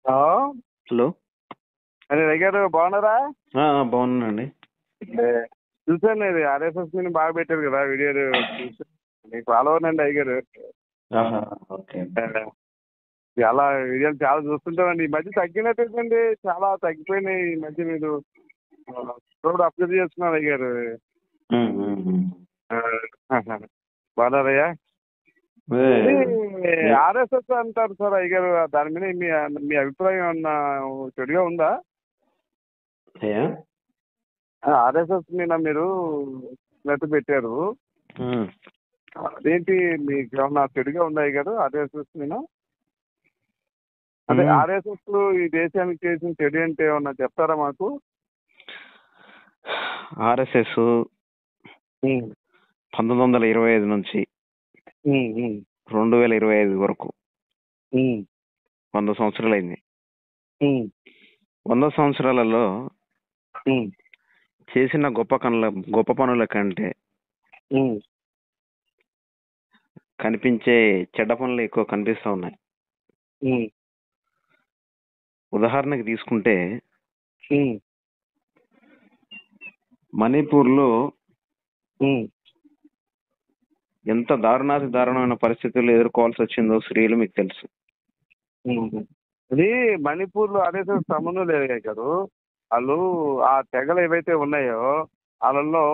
Hello. Hello. అరే రవి గారు బాగున్నారా? బాగున్నానండి. చూసాను, ఇది ఆర్ఎస్ఎస్ ని బాగా పెట్టారు కదా వీడియోలు. చూసాను, మీకు ఫాలోవర్ అండి అయ్య గారు. ఓకే. చాలా వీడియోలు చాలా చూస్తుంటామండి. ఈ మధ్య తగ్గినట్టండి, చాలా తగ్గిపోయినాయి ఈ మధ్య. మీరు రోడ్ అబ్జర్వ్ చేస్తున్నారు అయ్య గారు. బాగున్నారయ్యా? ఆర్ఎస్ఎస్ అంటారు సార్ అయ్య గారు, దాని మీద మీ మీ అభిప్రాయం ఏమన్నా చెడుగా ఉందా? ఆర్ఎస్ఎస్ మీద మీరు నెట్ పెట్టారు, అదేంటి మీకు ఏమన్నా చెడుగా ఉందా అయ్య గారు ఆర్ఎస్ఎస్ మీద? అదే ఆర్ఎస్ఎస్ ఈ దేశానికి చేసిన చెడు అంటే ఏమన్నా చెప్తారా మాకు? ఆర్ఎస్ఎస్ 1925 నుంచి 2025 వరకు 100 సంవత్సరాలైంది. 100 సంవత్సరాలలో చేసిన గొప్ప పనుల కంటే కనిపించే చెడ్డ పనులు ఎక్కువ కనిపిస్తూ ఉన్నాయి. ఉదాహరణకి తీసుకుంటే మణిపూర్లో ఎంత దారుణమైన పరిస్థితులు ఎదుర్కోవాల్సి వచ్చిందో స్త్రీలు మీకు తెలుసు. ఇది మణిపూర్లో ఆర్ఎస్ఎస్ సంబంధం లేదు గారు. వాళ్ళు ఆ తెగలు ఏవైతే ఉన్నాయో వాళ్ళల్లో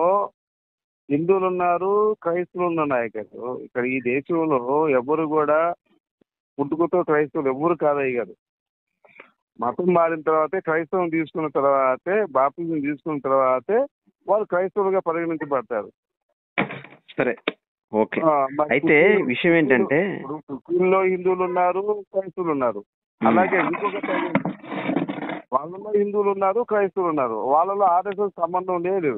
హిందువులు ఉన్నారు, క్రైస్తవులు ఉన్నాయి గారు. ఇక్కడ ఈ దేశంలో ఎవరు కూడా పుట్టుకతో క్రైస్తవులు ఎవరు కాదయ్య గారు. మతం మారిన తర్వాతే, క్రైస్తవం తీసుకున్న తర్వాతే, బాప్తిజం తీసుకున్న తర్వాతే వాళ్ళు క్రైస్తవులుగా పరిగణించబడతారు. సరే, ఓకే. అయితే విషయం ఏంటంటే కుక్కీల్లో హిందువులు ఉన్నారు, క్రైస్తవులు ఉన్నారు. అలాగే ఇంకొక వాళ్ళలో హిందువులు ఉన్నారు, క్రైస్తవులు ఉన్నారు. వాళ్ళలో ఆర్ఎస్ఎస్ సంబంధం లేదు.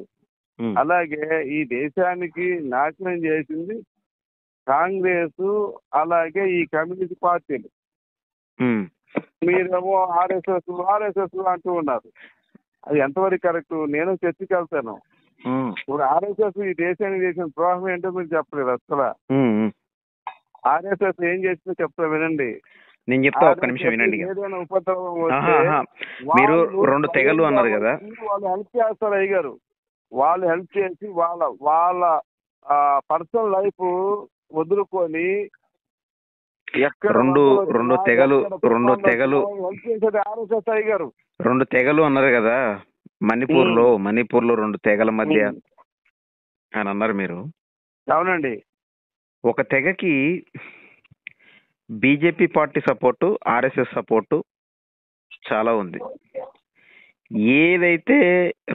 అలాగే ఈ దేశానికి నాశనం చేసింది కాంగ్రెస్, అలాగే ఈ కమ్యూనిస్ట్ పార్టీలు. మీరేమో ఆర్ఎస్ఎస్ అంటూ ఉన్నారు. అది ఎంతవరకు కరెక్ట్? నేను చర్చకి వెళ్తాను. ఇప్పుడు ఆర్ఎస్ఎస్ ఈ దేశానికి చేసిన ద్రోహం ఏంటో మీరు చెప్పలేదు అసలు. ఆర్ఎస్ఎస్ ఏం చేసిందో చెప్తా వినండి. నేను చెప్తా, ఒక్క నిమిషం వినండి. ఏదైనా ఉపద్రవం వస్తే మీరు 2 తెగలు అన్నారు కదా, వాళ్ళు హెల్ప్ చేస్తారు అయ్య గారు. వాళ్ళు హెల్ప్ చేసి వాళ్ళ పర్సనల్ లైఫ్ వదులుకొని రెండు తెగలు హెల్ప్ చేసేది ఆర్ఎస్ఎస్ అయ్య గారు. 2 తెగలు అన్నారు కదా మణిపూర్లో 2 తెగల మధ్య అని అన్నారు మీరు. అవునండి. ఒక తెగకి BJP party support, RSS support చాలా ఉంది. ఏదైతే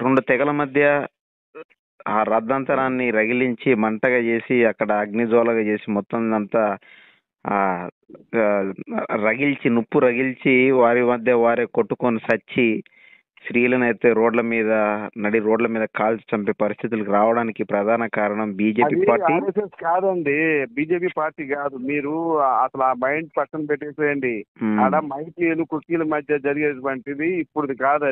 2 తెగల మధ్య ఆ రద్దంతరాన్ని రగిలించి మంటగా చేసి అక్కడ అగ్నిజ్వాలగా చేసి మొత్తం అంతా రగిల్చి నిప్పు రగిల్చి వారి మధ్య వారే కొట్టుకొని సచ్చి స్త్రీలను అయితే నడి రోడ్ల మీద కాల్చి చంపే పరిస్థితులకు రావడానికి ప్రధాన కారణం బీజేపీ పార్టీ. ఆర్ఎస్ఎస్ కాదండి, బీజేపీ పార్టీ కాదు. మీరు అసలు ఆ మైండ్ పక్కన పెట్టేసేయండి. ఆడ మైతీలు కుక్కీల మధ్య జరిగేటువంటిది ఇప్పుడు కాదు.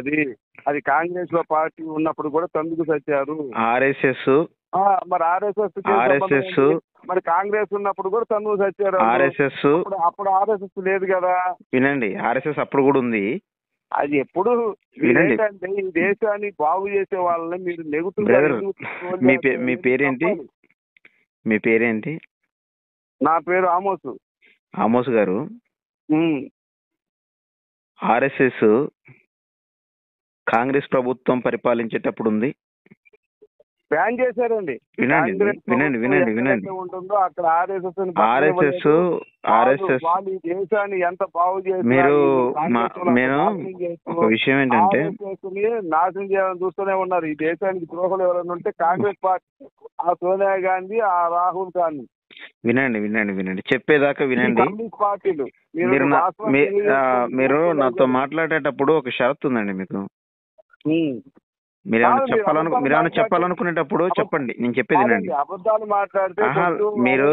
అది కాంగ్రెస్ లో పార్టీ ఉన్నప్పుడు కూడా తందుకు సచ్చారు ఆర్ఎస్ఎస్. మరి ఆర్ఎస్ఎస్ మరి కాంగ్రెస్ ఉన్నప్పుడు కూడా తందుకు సచ్చారు ఆర్ఎస్ఎస్. అప్పుడు ఆర్ఎస్ఎస్ లేదు కదా. వినండి, ఆర్ఎస్ఎస్ అప్పుడు కూడా ఉంది. అది ఎప్పుడు ఏంటంటే ఈ దేశాన్ని బాగు చేసే వాళ్ళని మీరు నెగుతూ. మీ పేరేంటి? మీ పేరేంటి? నా పేరు ఆమోసు. ఆమోస్ గారు, ఆర్ఎస్ఎస్ కాంగ్రెస్ ప్రభుత్వం పరిపాలించేటప్పుడు ఉంది. బ్యాన్ చేశారండి. వినండి. ఉంటుందో అక్కడ ఆర్ఎస్ఎస్ దేశాన్ని ఎంత బాగు చేసి నేను ఒక విషయం ఏంటంటే నాశనం చేయాలని చూస్తూనే ఉన్నారు. ఈ దేశానికి ద్రోహులు ఎవరైనా ఉంటే కాంగ్రెస్ పార్టీ, ఆ సోనియా గాంధీ, ఆ రాహుల్ గాంధీ. వినండి చెప్పేదాకా వినండి. పార్టీలు మీరు నాతో మాట్లాడేటప్పుడు ఒక షరతు ఉందండి మీకు. మీరేమైనా చెప్పాలనుకునేటప్పుడు చెప్పండి, నేను చెప్పేది వినండి. అబద్ధాలు మాట్లాడితే మీరు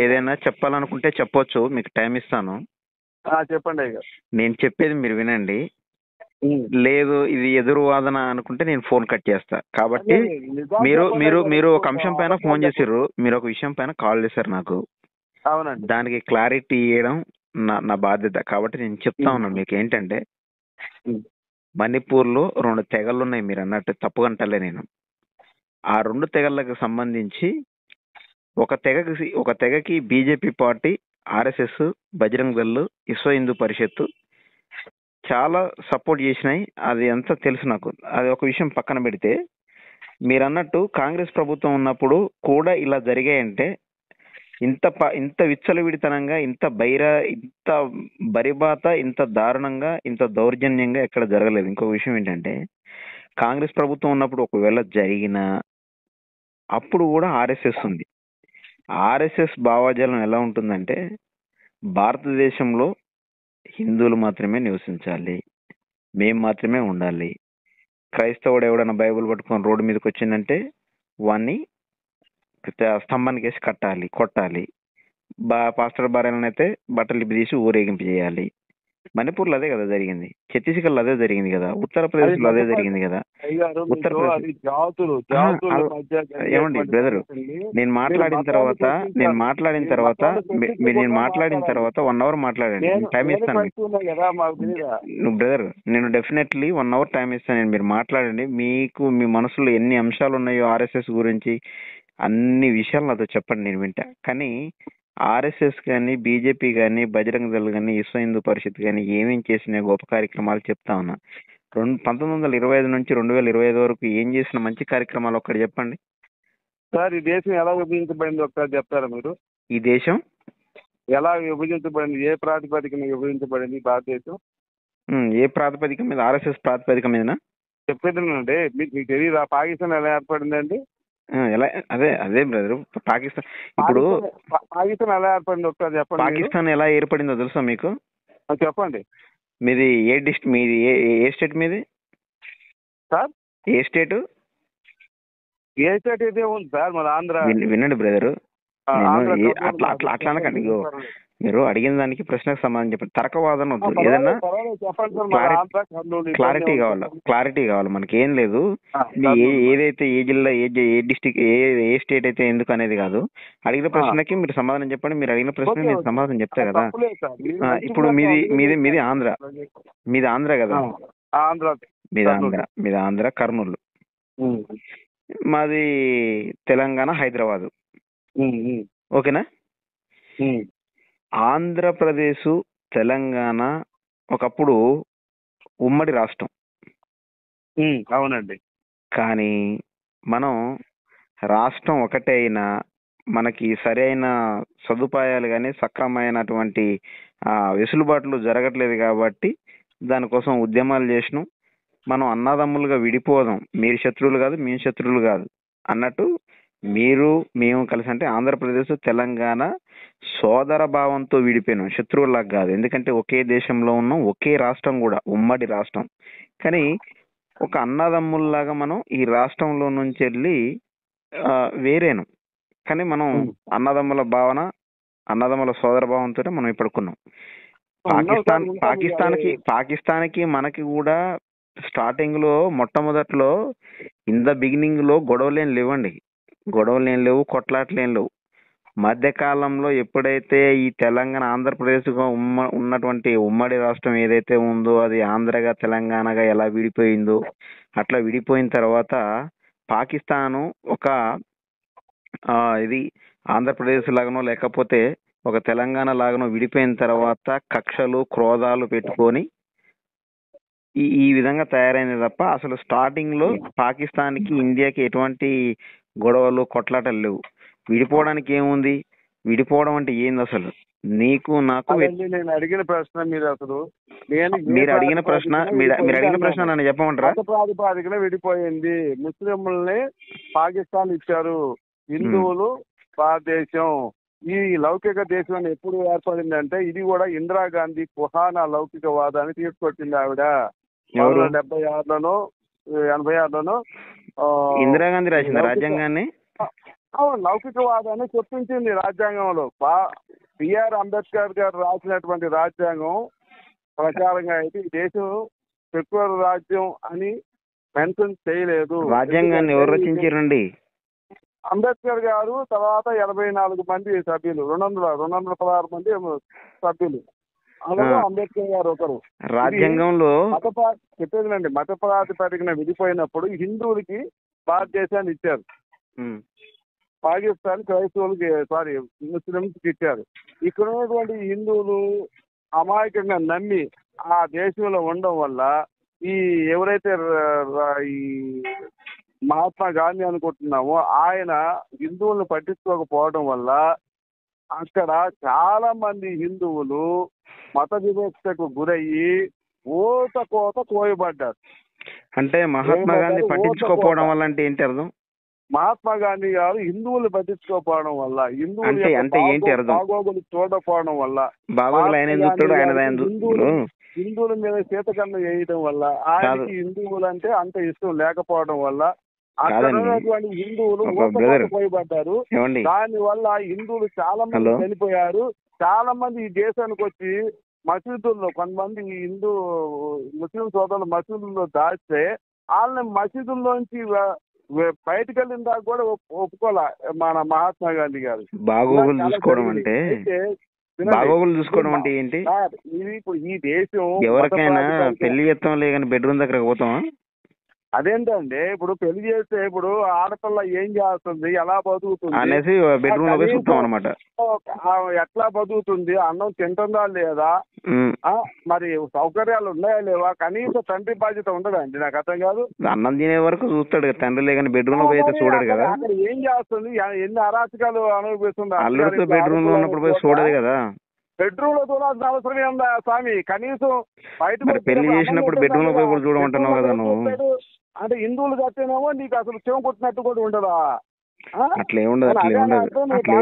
ఏదైనా చెప్పాలనుకుంటే చెప్పొచ్చు, మీకు టైం ఇస్తాను. చెప్పండి. నేను చెప్పేది మీరు వినండి. లేదు ఇది ఎదురు వాదన అనుకుంటే నేను ఫోన్ కట్ చేస్తా. కాబట్టి మీరు ఒక అంశం పైన ఫోన్ చేసారు, మీరు ఒక విషయం పైన కాల్ చేశారు నాకు. అవునండి. దానికి క్లారిటీ ఇవ్వడం నా బాధ్యత కాబట్టి నేను చెప్తా ఉన్నాను మీకు ఏంటంటే, ఉమ్, మణిపూర్లో 2 తెగలు ఉన్నాయి మీరు అన్నట్టు, తప్పుగంటలే నేను. ఆ 2 తెగలకు సంబంధించి ఒక తెగకి BJP party, RSS, Bajrang Dal, Vishwa Hindu పరిషత్ చాలా సపోర్ట్ చేసినాయి. అది అంతా తెలుసు నాకు. అది ఒక విషయం పక్కన పెడితే, మీరన్నట్టు కాంగ్రెస్ ప్రభుత్వం ఉన్నప్పుడు కూడా ఇలా జరిగాయంటే ఇంత విచ్చలవిడితనంగా, ఇంత బరిబాత, ఇంత దారుణంగా, ఇంత దౌర్జన్యంగా ఎక్కడ జరగలేదు. ఇంకో విషయం ఏంటంటే, కాంగ్రెస్ ప్రభుత్వం ఉన్నప్పుడు ఒకవేళ జరిగినా అప్పుడు కూడా ఆర్ఎస్ఎస్ ఉంది. ఆర్ఎస్ఎస్ భావజాలం ఎలా ఉంటుందంటే, భారతదేశంలో హిందువులు మాత్రమే నివసించాలి, మేం మాత్రమే ఉండాలి, క్రైస్తవుడు ఎవడైనా బైబిల్ పట్టుకొని రోడ్డు మీదకి వచ్చిందంటే వాన్ని స్తంభానికి వేసి కొట్టాలి, పాస్టర్ భార్యలను అయితే బట్టలు తీసి ఊరేగింపు చేయాలి. మణిపూర్లో అదే కదా జరిగింది, ఛత్తీస్గఢ్లో అదే జరిగింది కదా, ఉత్తరప్రదేశ్ లో అదే జరిగింది కదా. ఏమండి బ్రదర్, నేను మాట్లాడిన తర్వాత మీరు మాట్లాడిన తర్వాత 1 అవర్ మాట్లాడండి, నేను టైం ఇస్తాను బ్రదర్. నేను డెఫినెట్లీ 1 అవర్ టైం ఇస్తాను, మీరు మాట్లాడండి. మీకు మీ మనసులో ఎన్ని అంశాలు ఉన్నాయో ఆర్ఎస్ఎస్ గురించి అన్ని విషయాలు నాతో చెప్పండి, నేను వింటా. కానీ ఆర్ఎస్ఎస్ కానీ, బీజేపీ కానీ, బజరంగ్ దళ్ కానీ, విశ్వ హిందూ పరిషత్ కానీ ఏమేం చేసిన గొప్ప కార్యక్రమాలు చెప్తా ఉన్నా. 1925 నుంచి 2025 వరకు ఏం చేసిన మంచి కార్యక్రమాలు ఒక్కటి చెప్పండి సార్. ఈ దేశం ఎలా విభజించబడింది ఒకసారి చెప్తారా మీరు? ఈ దేశం ఎలా విభజించబడింది, ఏ ప్రాతిపదికన విభజించబడింది భారతదేశం? ఏ ప్రాతిపదిక మీద? ఆర్ఎస్ఎస్ ప్రాతిపదిక మీదనా? చెప్పేదండి, మీకు తెలియదు పాకిస్తాన్ ఎలా ఏర్పడిందండి? ఎలా? అదే బ్రదర్, పాకిస్తాన్ ఇప్పుడు పాకిస్తాన్ ఎలా ఏర్పడింది ఒకసారి చెప్పండి. పాకిస్తాన్ ఎలా ఏర్పడిందో తెలుసా మీకు? చెప్పండి. మీది మీది ఏ స్టేట్ మీది సార్? ఏ స్టేట్? ఏ స్టేట్ అయితే ఉంది సార్, మన ఆంధ్ర. వినండి బ్రదర్, అట్లా అనకండి. మీరు అడిగిన దానికి ప్రశ్నకు సమాధానం చెప్పండి. తర్కవాదన వద్దు, ఏదన్నా క్లారిటీ కావాలి మనకి. ఏం లేదు, ఏదైతే ఏ జిల్లా, ఏ డిస్టిక్, ఏ స్టేట్ అయితే ఎందుకు అనేది కాదు. అడిగిన ప్రశ్నకి మీరు సమాధానం చెప్పండి. మీరు అడిగిన ప్రశ్న నేను సమాధానం చెప్తా కదా. ఇప్పుడు మీది ఆంధ్ర, మీది ఆంధ్ర కదా? మీది ఆంధ్ర కర్నూలు. మాది తెలంగాణ హైదరాబాదు. ఓకేనా? ఆంధ్రప్రదేశ్, తెలంగాణ ఒకప్పుడు ఉమ్మడి రాష్ట్రం. అవునండి. కానీ మనం రాష్ట్రం ఒకటే అయినా మనకి సరైన సదుపాయాలు కానీ, సక్రమైనటువంటి వెసులుబాట్లు జరగట్లేదు కాబట్టి దానికోసం ఉద్యమాలు చేసినాం. మనం అన్నదమ్ములుగా విడిపోదాం, మీరు శత్రువులు కాదు, మేము శత్రువులు కాదు అన్నట్టు మేము కలిసి, అంటే ఆంధ్రప్రదేశ్, తెలంగాణ సోదర భావంతో విడిపోయినాం, శత్రువులాగా కాదు. ఎందుకంటే ఒకే దేశంలో ఉన్నాం, ఒకే రాష్ట్రం కూడా, ఉమ్మడి రాష్ట్రం. కానీ ఒక అన్నదమ్ముల్లాగా మనం ఈ రాష్ట్రంలో నుంచి వెళ్ళి వేరేను. కానీ మనం అన్నదమ్ముల సోదర భావంతో మనం ఇప్పుడుకున్నాం. పాకిస్తాన్కి మనకి కూడా స్టార్టింగ్ లో, మొట్టమొదట్లో, ఇన్ ద బిగినింగ్ లో గొడవలేం లేవు, కొట్లాట్లేం లేవు. మధ్యకాలంలో ఎప్పుడైతే ఈ తెలంగాణ, ఆంధ్రప్రదేశ్ గా ఉన్నటువంటి ఉమ్మడి రాష్ట్రం ఏదైతే ఉందో అది ఆంధ్రగా, తెలంగాణగా ఎలా విడిపోయిందో, అట్లా విడిపోయిన తర్వాత పాకిస్తాను ఒక ఇది ఆంధ్రప్రదేశ్ లాగానో లేకపోతే ఒక తెలంగాణ లాగానో విడిపోయిన తర్వాత కక్షలు, క్రోధాలు పెట్టుకొని ఈ విధంగా తయారైంది తప్ప అసలు స్టార్టింగ్ లో పాకిస్తాన్కి, ఇండియాకి ఎటువంటి గొడవలు, కొట్లాటలు లేవు. విడిపోవడానికి ఏముంది? విడిపోవడం అంటే ఏంది అసలు? నీకు నాకు నేను అడిగిన ప్రశ్న మీరు అడిగిన ప్రశ్న నన్ను చెప్పమంటారా? ప్రాతిపాదికన విడిపోయింది. ముస్లింలని పాకిస్తాన్ ఇచ్చారు, హిందువులు భారతదేశం. ఈ లౌకిక దేశం ఎప్పుడు ఏర్పడిందంటే ఇది కూడా ఇందిరాగాంధీ కుహానా లౌకికవాదాన్ని తీసుకొచ్చింది ఆవిడ. 1976లోనో 86లోనో ఇందిరాగాంధీ రాసింది రాజ్యాంగాన్ని. లౌకికవాదాన్ని చొప్పించింది రాజ్యాంగంలో. బిఆర్ అంబేద్కర్ గారు రాసినటువంటి రాజ్యాంగం ప్రకారంగా అయితే ఈ దేశం సెక్యులర్ రాజ్యం అని మెన్షన్ చేయలేదు. రాజ్యాంగాన్ని ఎవరు రచించారండి? అంబేద్కర్ గారు, తర్వాత 84 మంది సభ్యులు, 216 మంది సభ్యులు. అందులో అంబేద్కర్ గారు ఒకరు. రాజ్యాంగంలో చెప్పేదినండి, మత ప్రాతిపదికన విడిపోయినప్పుడు హిందువులకి భారతదేశాన్ని ఇచ్చారు, పాకిస్తాన్ క్రైస్తవులకి ముస్లింస్కి ఇచ్చారు. ఇక్కడ ఉన్నటువంటి హిందువులు అమాయకంగా నమ్మి ఆ దేశంలో ఉండడం వల్ల ఈ ఎవరైతే ఈ మహాత్మా గాంధీ అనుకుంటున్నామో ఆయన హిందువులను పట్టించుకోకపోవడం వల్ల అక్కడ చాలా మంది హిందువులు మత వివక్షకు గురయ్యి కోత కోయబడ్డారు. అంటే మహాత్మా గాంధీ పట్టించుకోకపోవడం వల్ల అంటే ఏంటి అర్థం? మహాత్మా గాంధీ గారు హిందువులు పట్టించుకోకపోవడం వల్ల, హిందువులు బాగోగులు చూడకపోవడం వల్ల, హిందువుల మీద శీతకన్ను వేయడం వల్ల, ఆయనకి హిందువులు అంటే అంత ఇష్టం లేకపోవడం వల్ల అక్కడ ఉన్నటువంటి హిందువులు పోయబడ్డారు. దాని వల్ల హిందువులు చాలా మంది చనిపోయారు. చాలా మంది ఈ దేశానికి వచ్చి మసీదుల్లో కొంతమంది ముస్లిం సోదరులు మసీదుల్లో దాస్తే వాళ్ళని మసీదుల్లోంచి బయటకు వెళ్ళిన దాకా కూడా ఒప్పుకోలే మన మహాత్మా గాంధీ గారు. బాగోగులు చూసుకోవడం అంటే ఏంటి? ఇది ఇప్పుడు ఈ దేశం ఎవరికైనా పెళ్లి చేస్తాం లేదని బెడ్రూమ్ దగ్గర పోతామా? అదేంటండి, ఇప్పుడు పెళ్లి చేస్తే ఇప్పుడు ఆడపిల్ల ఏం చేస్తుంది, ఎలా బతుకుతుంది అనేసి బెడ్రూమ్ లో చూస్తాం అనమాట. ఎట్లా బతుకుతుంది, అన్నం తింటుందా లేదా, మరి సౌకర్యాలు ఉన్నాయా లేవా, కనీసం తండ్రి బాధ్యత ఉండదండి. నాకు అర్థం కాదు. అన్నం తినే వరకు చూస్తాడు తండ్రి, లేదని బెడ్రూమ్ లో పోయి చూడడు కదా. అక్కడ ఏం చేస్తుంది, ఎన్ని అరాచకాలు అనుభవిస్తుంది. అల్లుడితో బెడ్రూమ్ లో ఉన్నప్పుడు పోయి చూడదు కదా. బెడ్రూమ్ లో చూడాల్సిన అవసరం ఏముందా స్వామి? కనీసం బయట పెళ్లి చేసినప్పుడు బెడ్రూమ్ లో పోయి కూడా చూడమంటున్నావు కదా నువ్వు. అంటే హిందువులు కట్టేనేమో నీకు అసలు చెవు కొట్టినట్టు కూడా ఉండదా? అట్లా ఏముండదు, అట్లా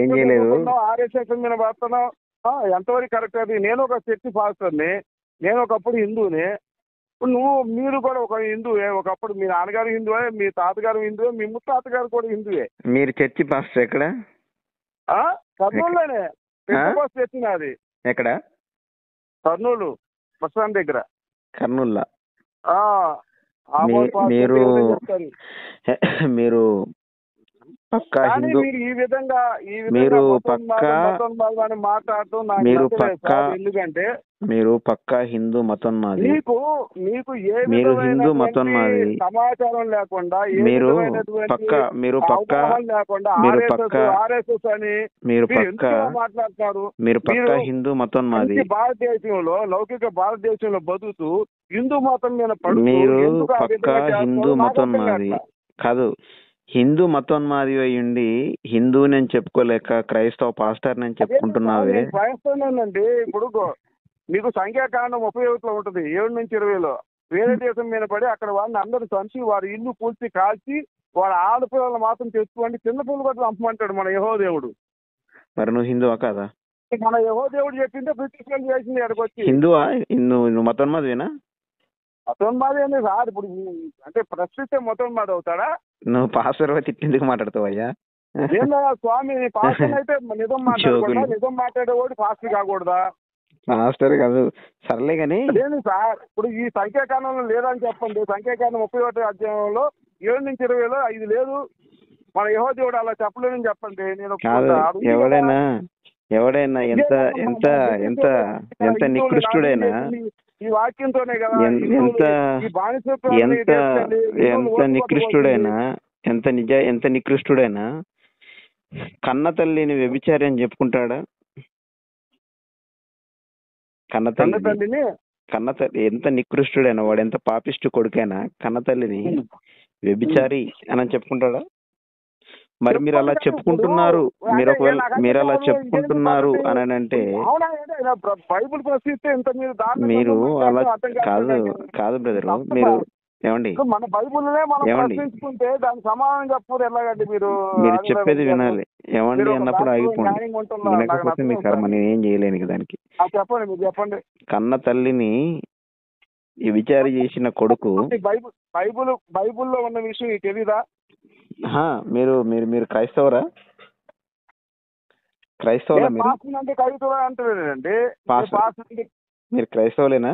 ఏం చేయలేదు. ఆర్ఎస్ఎస్ మీద పడుతున్నావు, ఎంతవరకు కరెక్ట్ అది? నేను ఒక చర్చి పాస్టర్ని, నేను ఒకప్పుడు హిందువుని, మీరు కూడా ఒక హిందువే. ఒకప్పుడు మీ నాన్నగారు హిందువే, మీ తాతగారు హిందువే, మీ ముత్తాతగారు కూడా హిందువే. మీరు చర్చి పాస్టర్ ఎక్కడ? కర్నూలులోనే చర్చి నాది. ఎక్కడ? కర్నూలు బస్ స్టాండ్ దగ్గర. కర్నూలులో మీరు పక్కా హిందూ, ఈ విధంగా మీరు పక్కా ఎందుకంటే మీరు పక్కా హిందూ మతం మాది, మీరు హిందూ మతం మాది, సమాచారం లేకుండా మీరు పక్కా మాట్లాడతారు. మీరు పక్కా హిందూ మతం మాది. భారతదేశంలో లౌకిక భారతదేశంలో బతుకుతూ హిందూ మతం మీద మీరు పక్కా హిందూ మతం మాది కాదు, హిందూ మతం మాది అయ్యుండి హిందూ నేను చెప్పుకోలేక క్రైస్తవ పాస్టర్ నేను చెప్పుకుంటున్నావే. క్రైస్తవునండి. ఇప్పుడు మీకు సంఖ్యాకాండం 31లో ఉంటుంది, 7-20లో వేరే దేశం మీద పడి అక్కడ వాళ్ళని అందరూ చంపి వారి ఇల్లు పూడ్చి కాల్చి వారి ఆడపిల్లలు మాత్రం తెచ్చుకోండి, చిన్నపిల్లలు కూడా చంపమంటాడు మన యెహోవా దేవుడు. మరి నువ్వు హిందువా కాదా? మన యెహోవా దేవుడు చెప్పిందే బ్రిటిష్ వాళ్ళు చేసింది. ఎక్కడికి వచ్చి హిందువా? నువ్వు మతం మాదివేనా? మతం మాది అని రాదు. ఇప్పుడు అంటే ప్రశ్నిస్తే మతం మాది అవుతాడా? నువ్వు పాస్టర్ తిట్టేందుకు మాట్లాడుతావయ్యా? స్వామి పాస్టర్ అయితే నిజం మాట్లాడకూడదా? నిజం మాట్లాడేవాడు పాస్టర్ కాకూడదా? మాస్టర్ కాదు, సర్లే కానీ సార్. ఇప్పుడు ఈ సంఖ్యాకాండంలో లేదని చెప్పండి. సంఖ్యాకాండం 31వ అధ్యాయంలో 7-20లో ఇది లేదు. మన యెహోవా దేవుడు అలా చెప్పలేదని చెప్పండి. నేను ఎవడైనా ఎంత ఎంత ఎంత ఎంత నికృష్టుడైనా ఈ వాక్యంతోనే కదా ఎంత నికృష్టుడైనా కన్న తల్లిని వ్యభిచారి అని చెప్పుకుంటాడా? కన్న తల్లి ఎంత నికృష్టుడైనా, వాడు ఎంత పాపిష్టి కొడుకైనా కన్న తల్లిని వ్యభిచారి అని చెప్పుకుంటాడా? మరి మీరు అలా చెప్పుకుంటున్నారు, మీరు అలా చెప్పుకుంటున్నారు అని అంటే మీరు అలా కాదు బ్రదర్. మీరు ఏమండి మీరు చెప్పేది వినాలి. ఏమండి అన్నప్పుడు ఆగిపోండి, వినకపోతే మీ కర్మ, నేనేం చేయలేను దానికి. చెప్పండి. కన్న తల్లిని విచారి చేసిన కొడుకు బైబుల్లో ఉన్న విషయం తెలీదా? మీరు మీరు మీరు క్రైస్తవరా? క్రైస్తవులా మీరు? మీరు క్రైస్తవులేనా?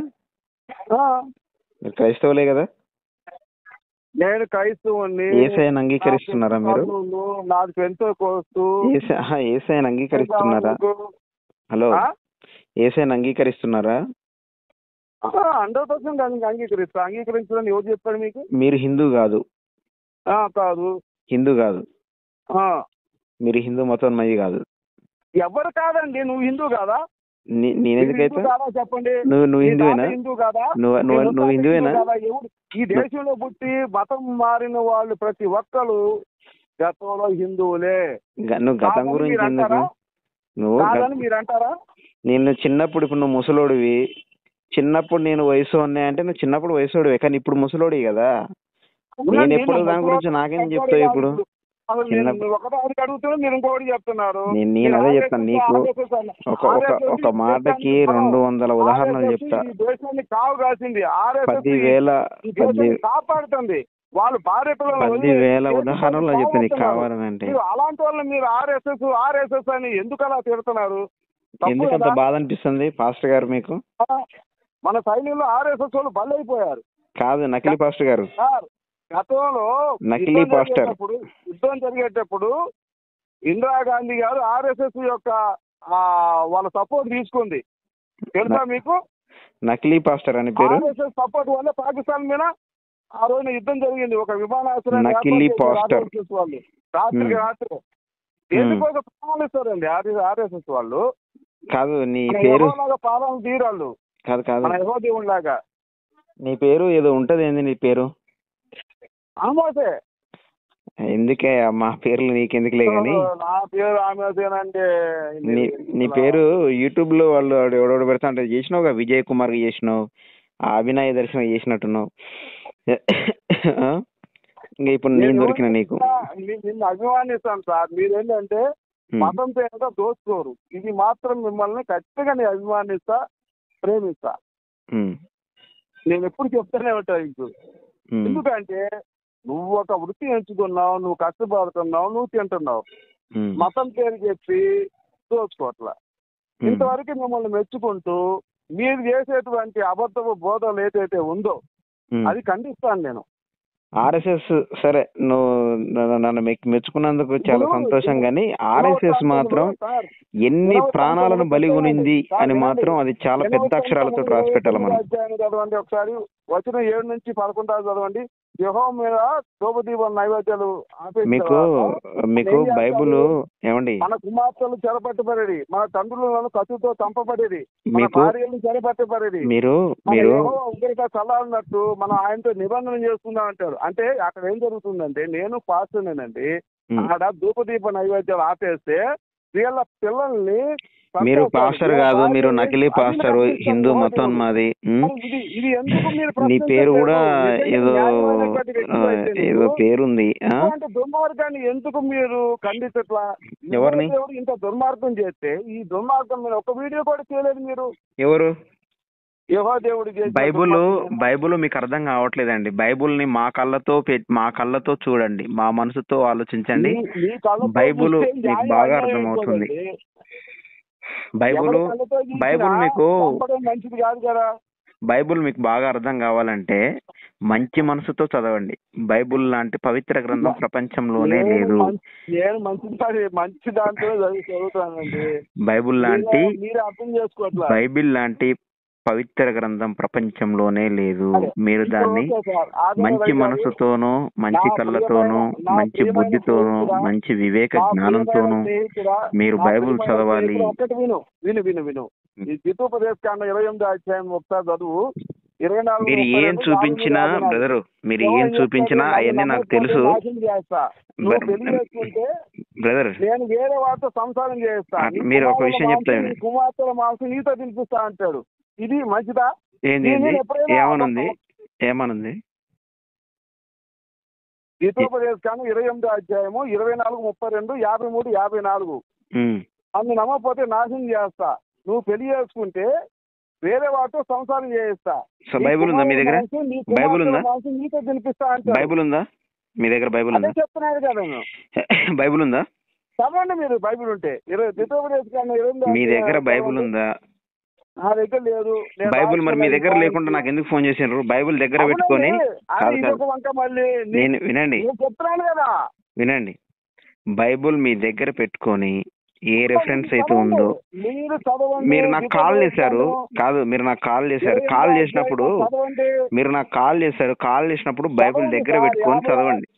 మీరు క్రైస్తవులే కదా? నేను క్రైస్తవుని. యేసయ్యను అంగీకరిస్తున్నారా మీరు? నాకు ఎంతో కోస్తూ యేసయ్యను అంగీకరిస్తున్నారా? హలో, యేసయ్యను అంగీకరిస్తున్నారా? 100% అంగీకరిస్తా. అంగీకరించదని ఎవరు చెప్పాడు మీకు? మీరు హిందూ కాదు. కాదు. హిందూ కాదు. ఆ, మీరు హిందూ మతోన్మాది కాదు. ఎవరు కాదండి? నువ్వు హిందూ కాదా? నేనెందుకైతే? కాదా చెప్పండి. నువ్వు హిందువేనా? హిందూ కాదా? నువ్వు హిందువేనా? ఎవరు ఈ దేశంలో పుట్టి మతం మారిన వాళ్ళు ప్రతి ఒక్కరు గతంలో హిందువులే. నువ్వు గతం గురించి ఎందుకు? మీరు అంటారా? నేను చిన్నప్పుడు, ఇప్పుడు నువ్వు ముసలోడివి, చిన్నప్పుడు నేను వయసు ఉన్నాయి అంటే నువ్వు చిన్నప్పుడు వయసుడివి, కానీ ఇప్పుడు ముసలోడివి కదా. నేను ఎప్పుడు దాని గురించి నాకేం చెప్తావు ఇప్పుడు? అడుగుతున్నా మీరు ఇంకోటి చెప్తున్నారు. నేను అదే చెప్తాను నీకు. ఒక మాటకి 200 ఉదాహరణలు చెప్తా. దేశాన్ని కావు కాసింది 10,000 కాపాడుతుంది. వాళ్ళు భార్య 10,000 ఉదాహరణలు చెప్తా నీకు కావాలని. అంటే అలాంటి వాళ్ళని మీరు ఆర్ఎస్ఎస్ అని ఎందుకు అలా తిడుతున్నారు? ఎందుకంత బాధ అనిపిస్తుంది పాస్టర్ గారు మీకు? మన సైన్యంలో ఆర్ఎస్ఎస్ వాళ్ళు బలైపోయారు. కాదు, నకిలీ పాస్టర్ గారు. గతంలో నకిలీ పాస్టర్ యుద్ధం జరిగేటప్పుడు ఇందిరాగాంధీ గారు ఆర్ఎస్ఎస్ యొక్క వాళ్ళ సపోర్ట్ తీసుకుంది, తెలుసా మీకు? నకిలీ పాస్టర్ అని పేరు. ఆర్ఎస్ఎస్ సపోర్ట్ వల్ల పాకిస్తాన్ మీద ఆ రోజున యుద్ధం జరిగింది. ఒక విమానాశ్రయం నకిలీ పాస్టర్ వాళ్ళు రాత్రికి రాత్రి ఎందుకోసం ప్రాణాలు ఇస్తారండి ఆర్ఎస్ఎస్ వాళ్ళు. కాదు, నీ పేరు పాలన తీరాళ్ళు. కాదు కాదు, మన యెహోదేవుని లాగా. నీ పేరు ఏదో ఉంటది, ఏంది నీ పేరు? ఆమోసే. ఎందుకే మా పేర్లు నీకెందుకులే గాని. నా పేరు ఆమోసేనంటే. నీ పేరు యూట్యూబ్ లో వాళ్ళు ఎవడెవడు పెడతా అంటే చేసినావు, విజయ్ కుమార్ కి చేసినావు, అభినయ దర్శనం చేసినట్టున్నావు. ఇంకా ఇప్పుడు నేను దొరికిన నీకు. నిన్ను అభిమానిస్తాను సార్. మీరేంటంటే మతం పేరుతో దోచుకోరు. ఇది మాత్రం మిమ్మల్ని ఖచ్చితంగా నేను అభిమానిస్తా, ప్రేమిస్తా. నేను ఎప్పుడు చెప్తానే ఉంటాను మీకు. ఎందుకంటే నువ్వు ఒక వృత్తి ఎంచుకున్నావు, నువ్వు కష్టపడుతున్నావు, నువ్వు తింటున్నావు. మతం పేరు చెప్పి దోచుకోవట్లా. ఇంతవరకు మిమ్మల్ని మెచ్చుకుంటూ మీరు చేసేటువంటి అబద్ధపు బోధలు ఏదైతే ఉందో అది ఖండిస్తాను నేను. ఆర్ఎస్ఎస్ సరే, నువ్వు నన్ను మెచ్చుకున్నందుకు చాలా సంతోషం, కానీ ఆర్ఎస్ఎస్ మాత్రం ఎన్ని ప్రాణాలను బలిగొనింది అని మాత్రం అది చాలా పెద్ద అక్షరాలతో రాసి పెట్టాలి మనం. చదవండి ఒకసారి, వచ్చిన 7 నుంచి 11 చదవండి. యెహోవా మీద ధూపదీపం నైవేద్యాలు మీకు బైబుల్ ఏమండి? మన కుమార్తెలు చెరపట్టబడేది, మన తండ్రులను కత్తితో చంపబడేది, మన భార్యలను చెరపట్టబడేది. మీరు ఉగ్రత చల్లారినట్టు మనం ఆయనతో నిబంధన చేసుకుందాం అంటారు. అంటే అక్కడ ఏం జరుగుతుందంటే, నేను పాస్టర్నేనండి, అక్కడ ధూపదీప నైవేద్యాలు ఆపేస్తే వీళ్ళ పిల్లల్ని. మీరు పాస్టర్ కాదు, మీరు నకిలీ పాస్టర్, హిందూ మతోన్మాది. నీ పేరు కూడా ఏదో పేరుంది. దుర్మార్గాన్ని ఎందుకు మీరు ఖండించట్లా? ఎవరిని? ఇంత దుర్మార్గం చేస్తే ఈ దుర్మార్గం మీద ఒక వీడియో కూడా చేయలేదు మీరు. ఎవరు? యెహోవాదేవుడు. బైబుల్ మీకు అర్థం కావట్లేదండి. బైబుల్ ని మా కళ్ళతో చూడండి, మా మనసుతో ఆలోచించండి. బైబుల్ మీకు బాగా అర్థమవుతుంది. బైబుల్ మీకు మంచిది కాదు కదా. బైబుల్ మీకు బాగా అర్థం కావాలంటే మంచి మనసుతో చదవండి. బైబుల్ లాంటి పవిత్ర గ్రంథం ప్రపంచంలోనే లేదు. నేను మంచి దాంట్లో చదువుతానండి. బైబుల్ లాంటి పవిత్ర గ్రంథం ప్రపంచంలోనే లేదు. మీరు దాన్ని మంచి మనసుతోనూ, మంచి కళ్ళతోనూ, మంచి బుద్ధితోనూ, మంచి వివేక జ్ఞానంతోనూ మీరు బైబుల్ చదవాలి. విను ఈ ద్వితోపదేశకాండం 28వ అధ్యాయం ఒకసారి చదువు. 24 మీరు ఏం చూపించినా బ్రదరు, మీరు ఏం చూపించినా అవన్నీ నాకు తెలుసు బ్రదర్. నేను వేరే వారితో సంసారం చేస్తా, మీరు ఒక విషయం చెప్తాను. కుమార్తెల మాంసం నీతో తినిపిస్తా అంటాడు. ఇది మంచిదా? ఏంది? ఏమనుంది? ద్వితోపదేశకాండం 28వ అధ్యాయము 24, 32, 53, 54. అన్ని నమ్మకపోతే నాశనం చేస్తా, నువ్వు పెళ్లి చేసుకుంటే వేరే వాటితో సంసారం చేయిస్తా. బైబుల్ ఉందా మీ దగ్గర? బైబుల్ ఉందా? నీతో తినిపిస్తా అంటే బైబుల్ ఉందా మీ దగ్గర? బైబుల్ ఉందా? చెప్తున్నాడు కదా. బైబుల్ ఉందా? చదవండి మీరు. బైబుల్ ఉంటే మీ దగ్గర బైబుల్ ఉందా? నా దగ్గర లేదు. బైబుల్ మరి మీ దగ్గర లేకుండా నాకు ఎందుకు ఫోన్ చేసినారు? బైబుల్ దగ్గర పెట్టుకొని వినండి, చెప్తున్నాను కదా. వినండి. బైబుల్ మీ దగ్గర పెట్టుకొని ఏ రెఫరెన్స్ అయితే ఉందో మీరు చదవండి. మీరు నాకు కాల్ చేశారు కాదు, మీరు నాకు కాల్ చేశారు. కాల్ చేసినప్పుడు మీరు నాకు కాల్ చేశారు. కాల్ చేసినప్పుడు బైబిల్ దగ్గర పెట్టుకొని చదవండి.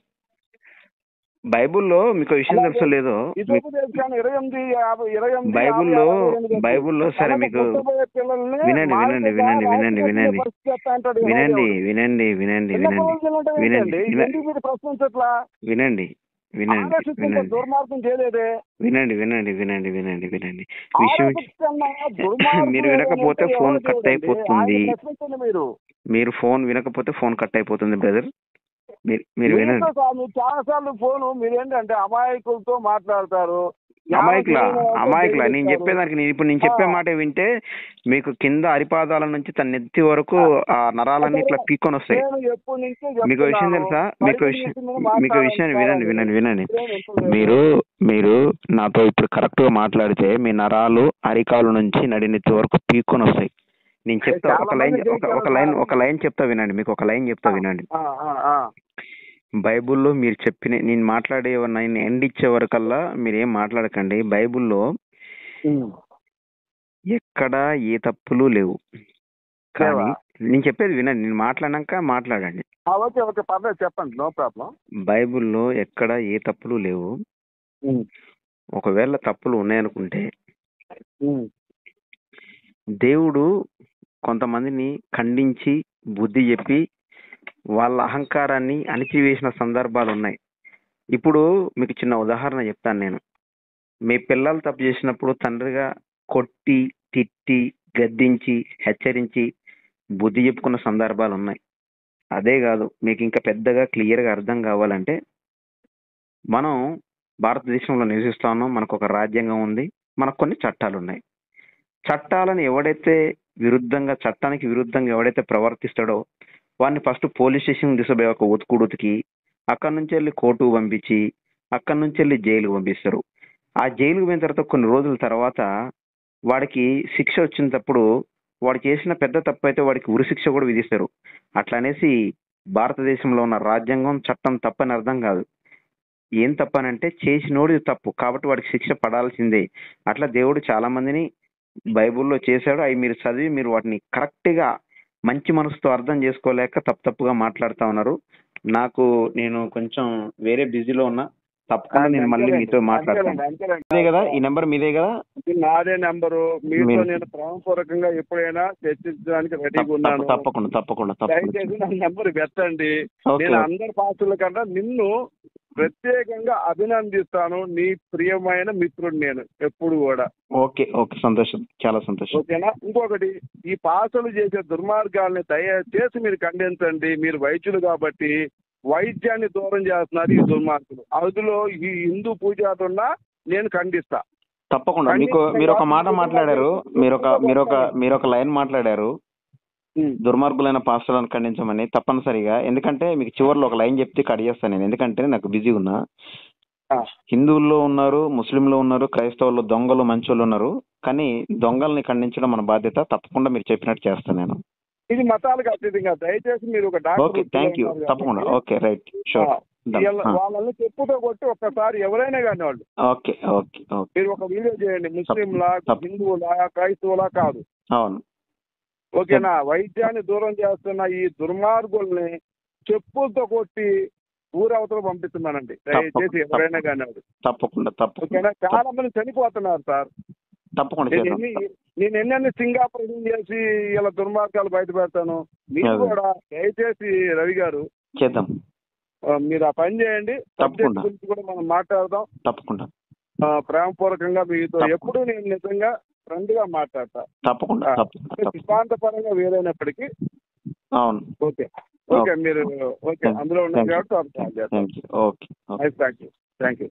బైబిల్లో మీకు విషయం తెలుసు లేదో, బైబిల్లో సరే మీకు వినండి వినండి వినండి వినండి వినండి వినండి వినండి వినండి వినండి వినండి వినండి దుర్మార్గం చేయలేదే. వినండి వినండి వినండి వినండి వినండి విషయం మీరు వినకపోతే ఫోన్ కట్ అయిపోతుంది. మీరు ఫోన్ వినకపోతే ఫోన్ కట్ అయిపోతుంది బ్రదర్. మీరు వినండి. చాలా సార్లు ఫోను మీరేంటంటే అమాయకులతో మాట్లాడతారు. అమాయకుల నేను చెప్పేదానికి నేను చెప్పే మాట వింటే మీకు కింద అరిపాదాల నుంచి తన నెత్తి వరకు ఆ నరాలన్నీ ఇట్లా పీక్కొని వస్తాయి. మీకు విషయం తెలుసా? మీకు విషయాన్ని వినండి వినండి వినండి. మీరు నాతో ఇప్పుడు కరెక్ట్ గా మాట్లాడితే మీ నరాలు అరికాలు నుంచి నడినెత్తి వరకు పీక్కొని వస్తాయి. నేను చెప్తా ఒక లైన్ చెప్తా వినండి. మీకు ఒక లైన్ చెప్తా వినండి. బైబుల్లో మీరు చెప్పిన నేను మాట్లాడే నేను ఎండ్ ఇచ్చే వరకల్లా మీరు ఏం మాట్లాడకండి. బైబుల్లో ఎక్కడా ఏ తప్పులు లేవు. కానీ నేను చెప్పేది వినండి. నేను మాట్లాడాక మాట్లాడండి. చెప్పండి, నో ప్రాబ్లం. బైబుల్లో ఎక్కడా ఏ తప్పులు లేవు. ఒకవేళ తప్పులు ఉన్నాయనుకుంటే దేవుడు కొంతమందిని ఖండించి బుద్ధి చెప్పి వాళ్ళ అహంకారాన్ని అణిచివేసిన సందర్భాలు ఉన్నాయి. ఇప్పుడు మీకు చిన్న ఉదాహరణ చెప్తాను నేను. మీ పిల్లలు తప్పు చేసినప్పుడు తండ్రిగా కొట్టి తిట్టి గద్దించి హెచ్చరించి బుద్ధి చెప్పుకున్న సందర్భాలు ఉన్నాయి. అదే కాదు, మీకు ఇంకా పెద్దగా క్లియర్గా అర్థం కావాలంటే మనం భారతదేశంలో నివసిస్తా ఉన్నాం. మనకు ఒక రాజ్యాంగం ఉంది, మనకు కొన్ని చట్టాలు ఉన్నాయి. చట్టాలను ఎవడైతే చట్టానికి విరుద్ధంగా ఎవడైతే ప్రవర్తిస్తాడో వాడిని ఫస్ట్ పోలీస్ స్టేషన్ తీసుకుపోయి ఒక ఉతికి అక్కడి నుంచి వెళ్ళి కోర్టుకు పంపించి అక్కడి నుంచి వెళ్ళి జైలుకు పంపిస్తారు. ఆ జైలుకు పోయిన తర్వాత కొన్ని రోజుల తర్వాత వాడికి శిక్ష వచ్చినప్పుడు వాడు చేసిన పెద్ద తప్పు అయితే వాడికి ఉరిశిక్ష కూడా విధిస్తారు. అట్లా అనేసి భారతదేశంలో ఉన్న రాజ్యాంగం చట్టం తప్పని అర్థం కాదు. ఏం తప్పనంటే చేసినోడు తప్పు కాబట్టి వాడికి శిక్ష పడాల్సిందే. అట్లా దేవుడు చాలా మందిని బైబుల్లో చేశాడు. అవి మీరు చదివి మీరు వాటిని కరెక్ట్ గా మంచి మనసుతో అర్థం చేసుకోలేక తప్పుగా మాట్లాడుతా ఉన్నారు. నేను కొంచెం వేరే బిజీలో ఉన్నా, తప్పకుండా నేను మళ్ళీ మీతో మాట్లాడతాను. అదే కదా, ఈ నెంబర్ మీదే కదా? నాదే నెంబరు. మీతో నేను ప్రేమపూర్వకంగా ఎప్పుడైనా చర్చించడానికి రెడీగా ఉన్నాను. తప్పకుండా దయచేసి నా నెంబర్ పెట్టండి. నేను అందరి పాత్రల కన్నా నిన్ను ప్రత్యేకంగా అభినందిస్తాను. నీ ప్రియమైన మిత్రుడు నేను ఎప్పుడు కూడా. ఓకే సంతోషం, చాలా సంతోషం. ఓకేనా? ఇంకొకటి, ఈ పాసలు చేసే దుర్మార్గాల్ని దయచేసి మీరు ఖండించండి. మీరు వైద్యులు కాబట్టి వైద్యాన్ని దూరం చేస్తున్నారు ఈ దుర్మార్గులు. అందులో ఈ హిందూ పూజారున్నా నేను ఖండిస్తా. తప్పకుండా. మీరు ఒక మాట మాట్లాడారు, మీరు ఒక లైన్ మాట్లాడారు, దుర్మార్గులైన పాస్టర్లను ఖండించమని. తప్పనిసరిగా, ఎందుకంటే మీకు చివరిలో ఒక లైన్ చెప్తే కట్ చేస్తాను నేను, ఎందుకంటే నాకు బిజీ ఉన్నా. హిందువుల్లో ఉన్నారు, ముస్లింలు ఉన్నారు, క్రైస్తవులు దొంగలు మంచోళ్ళు ఉన్నారు. కానీ దొంగల్ని ఖండించడం మన బాధ్యత. తప్పకుండా మీరు చెప్పినట్టు చేస్తాను నేను. ఇది మతాలకు అతీతంగా దయచేసి మీరు ఒక డాక్టర్. Thank you. తప్పకుండా. Okay, right, sure. వాళ్ళని చెప్పుతో కొట్టి ఒక్కసారి ఎవరైనా కానీ వాళ్ళు మీరు ఒక వీడియో చేయండి. ముస్లింలా, హిందువులా, క్రైస్తవులా కాదు. అవును. ఓకేనా? వైద్యాన్ని దూరం చేస్తున్న ఈ దుర్మార్గుల్ని చెప్పులతో కొట్టి ఊరవతల పంపిస్తున్నానండి. దయచేసి ఎవరైనా కానీ తప్పకుండా. ఓకేనా? చాలా మంది చనిపోతున్నారు సార్. తప్పకుండా నేను ఎన్నెన్ని సింగాపూర్ చేసి ఇలా దుర్మార్గాలు బయట పెడతాను. మీరు కూడా దయచేసి రవి గారు చేద్దాం. మీరు ఆ పని చేయండి. సబ్జెక్ట్ గురించి కూడా మనం మాట్లాడదాం. తప్పకుండా. ప్రేమపూర్వకంగా మీతో ఎప్పుడు నేను నిజంగా ఫ్రెండ్ గా మాట్లాడతా. తప్పకుండా. సిద్ధాంతపరంగా వేరైనప్పటికీ. అవును. ఓకే మీరు అందులో ఉన్నారు కాబట్టి. ఓకే. Thank you.